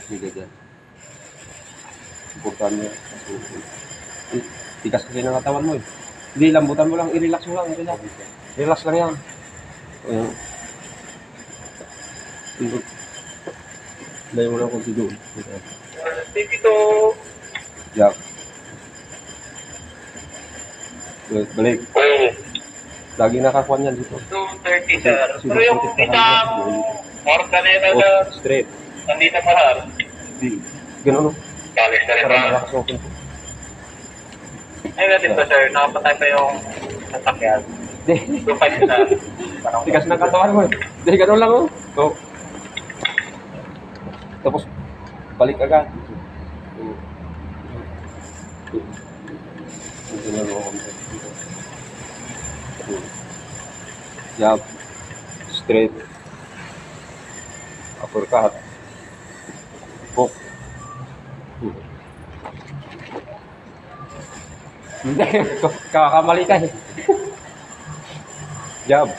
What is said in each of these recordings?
Sige dyan. Importante. Tigas kasi ng katawan mo eh. Hindi, lambutan mo lang. I-relax mo lang. I-relax. Relax lang yan. Ayan. Layo mo lang kung doon. Dito. Jack. Balik. Lagi nakakuha yan dito. 230, sir. Pero yung isang organero, sir, Straight. nandito pa, sir. Di. Ganun, no? Kalis na rin, Para sir. malakas open po. Ay, natin ba, sir? Nakapatay pa yung sasakyan. Di. 2.5, sir. Tigas ng katawan mo eh. Di, ganun lang, oh. So, tapos, balik agad. Jab. Straight. Uppercut. Hook. Hindi, kakamali ka eh. Jab.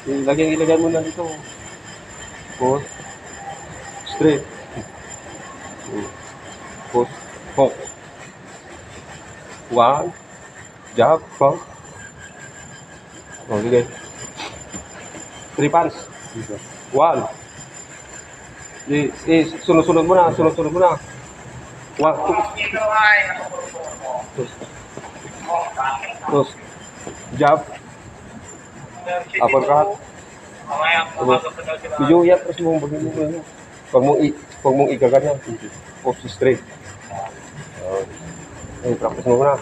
Ilagay mo na dito. Push. Straight. Push. Hook. One. Jab. Hook. Oh, sige. 3 punch. 1. Sunod-sunod mo na. Sunod-sunod mo na. 1, 2. Terus. Jab. Uppercut. Medyo yan. Terus mong bagay mo. Huwag mong igaganyan. Post straight. Practice mo na.